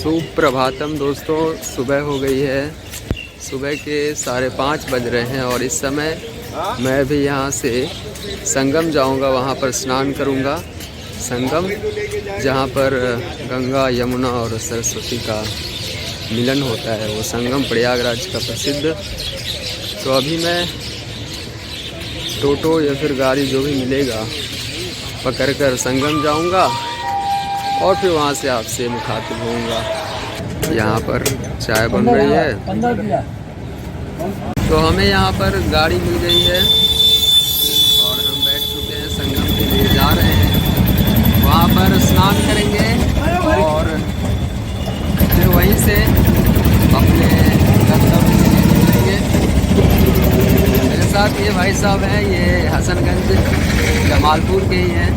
सुप्रभातम दोस्तों, सुबह हो गई है। सुबह के 5:30 बज रहे हैं और इस समय मैं भी यहाँ से संगम जाऊँगा, वहाँ पर स्नान करूँगा। संगम जहाँ पर गंगा, यमुना और सरस्वती का मिलन होता है, वो संगम प्रयागराज का प्रसिद्ध। तो अभी मैं टोटो या फिर गाड़ी जो भी मिलेगा पकड़कर संगम जाऊँगा और फिर वहाँ से आपसे मुखातिब होऊंगा। यहाँ पर चाय बन रही है, तो हमें यहाँ पर गाड़ी मिल गई है और हम बैठ चुके हैं, संगम के लिए जा रहे हैं। वहाँ पर स्नान करेंगे और फिर वहीं से अपने गंतव्य से निकलेंगे। मेरे साथ ये भाई साहब हैं, ये हसनगंज जमालपुर के ही हैं,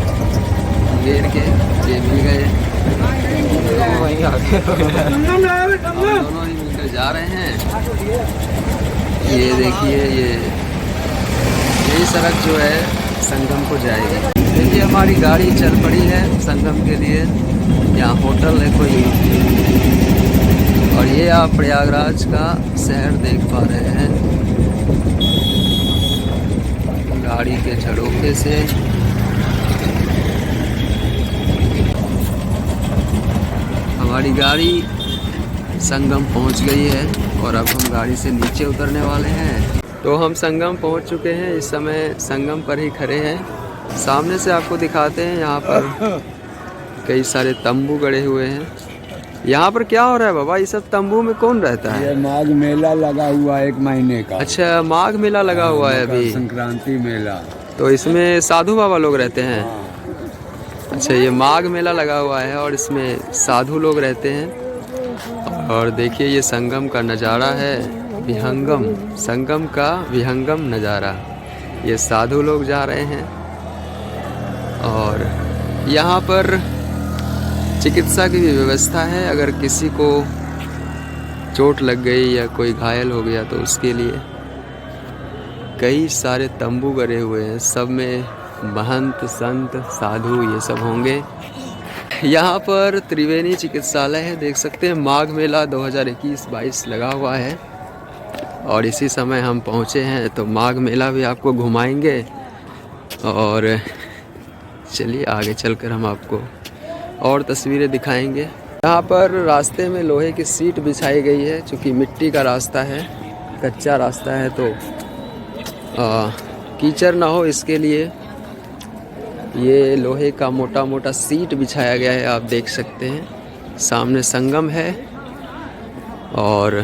मुंगेर के। ये मिल गए, वहीं आ गए, दोनों ही मिलकर जा रहे हैं। ये देखिए, यही सड़क जो है संगम को जाएगी। देखिए हमारी गाड़ी चल पड़ी है संगम के लिए। यहाँ होटल है कोई, और ये आप प्रयागराज का शहर देख पा रहे हैं गाड़ी के झरोखे से। हमारी गाड़ी संगम पहुंच गई है और अब हम गाड़ी से नीचे उतरने वाले हैं। तो हम संगम पहुंच चुके हैं, इस समय संगम पर ही खड़े हैं। सामने से आपको दिखाते हैं, यहाँ पर कई सारे तंबू गड़े हुए हैं। यहाँ पर क्या हो रहा है बाबा? ये सब तंबू में कौन रहता है? ये माघ मेला लगा हुआ है 1 महीने का। अच्छा, माघ मेला लगा हुआ है अभी, संक्रांति मेला। तो इसमें साधु बाबा लोग रहते हैं। अच्छा, ये माघ मेला लगा हुआ है और इसमें साधु लोग रहते हैं। और देखिए ये संगम का नज़ारा है, विहंगम, संगम का विहंगम नज़ारा। ये साधु लोग जा रहे हैं और यहाँ पर चिकित्सा की भी व्यवस्था है। अगर किसी को चोट लग गई या कोई घायल हो गया तो उसके लिए कई सारे तंबू गड़े हुए हैं। सब में महंत, संत, साधु ये सब होंगे। यहाँ पर त्रिवेणी चिकित्सालय है, देख सकते हैं। माघ मेला 2021-22 लगा हुआ है और इसी समय हम पहुँचे हैं, तो माघ मेला भी आपको घुमाएंगे। और चलिए आगे चलकर हम आपको और तस्वीरें दिखाएंगे। यहाँ पर रास्ते में लोहे की सीट बिछाई गई है, चूँकि मिट्टी का रास्ता है, कच्चा रास्ता है, तो कीचड़ ना हो इसके लिए ये लोहे का मोटा मोटा सीट बिछाया गया है। आप देख सकते हैं सामने संगम है और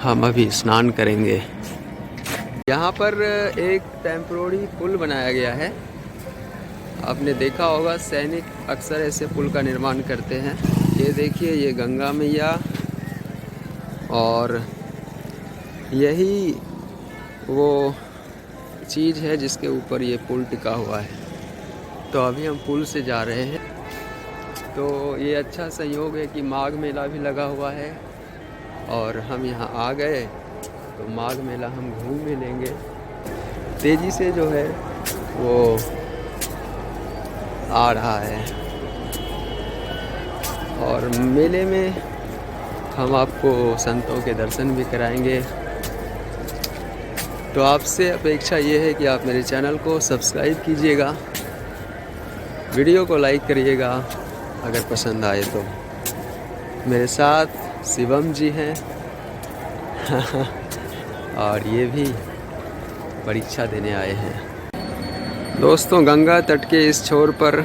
हम अभी स्नान करेंगे। यहाँ पर एक टेम्पोररी पुल बनाया गया है। आपने देखा होगा सैनिक अक्सर ऐसे पुल का निर्माण करते हैं। ये देखिए, ये गंगा मैया और यही वो चीज़ है जिसके ऊपर ये पुल टिका हुआ है। तो अभी हम पुल से जा रहे हैं। तो ये अच्छा संयोग है कि माघ मेला भी लगा हुआ है और हम यहाँ आ गए, तो माघ मेला हम घूम भी लेंगे। तेज़ी से जो है वो आ रहा है और मेले में हम आपको संतों के दर्शन भी कराएंगे। तो आपसे अपेक्षा ये है कि आप मेरे चैनल को सब्सक्राइब कीजिएगा, वीडियो को लाइक करिएगा अगर पसंद आए तो। मेरे साथ शिवम जी हैं और ये भी परीक्षा देने आए हैं। दोस्तों, गंगा तट के इस छोर पर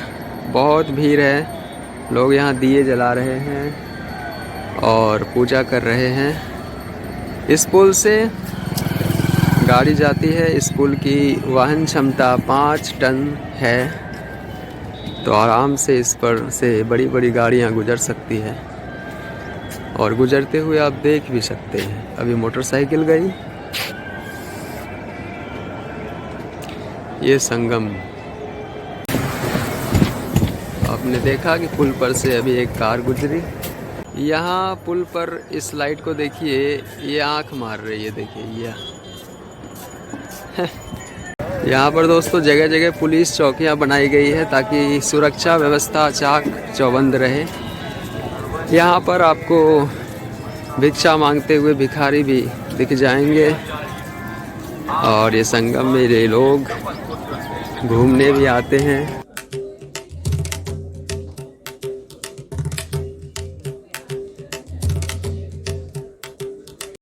बहुत भीड़ है। लोग यहाँ दिए जला रहे हैं और पूजा कर रहे हैं। इस पुल से गाड़ी जाती है। इस पुल की वाहन क्षमता 5 टन है, तो आराम से इस पर से बड़ी बड़ी गाड़ियाँ गुजर सकती है और गुजरते हुए आप देख भी सकते हैं। अभी मोटरसाइकिल गई। ये संगम, आपने देखा कि पुल पर से अभी एक कार गुजरी। यहाँ पुल पर इस लाइट को देखिए, ये आँख मार रही है, देखिए ये यहाँ पर दोस्तों जगह जगह पुलिस चौकियाँ बनाई गई है ताकि सुरक्षा व्यवस्था चाक चौबंद रहे। यहाँ पर आपको भिक्षा मांगते हुए भिखारी भी दिख जाएंगे और ये संगम में ये लोग घूमने भी आते हैं।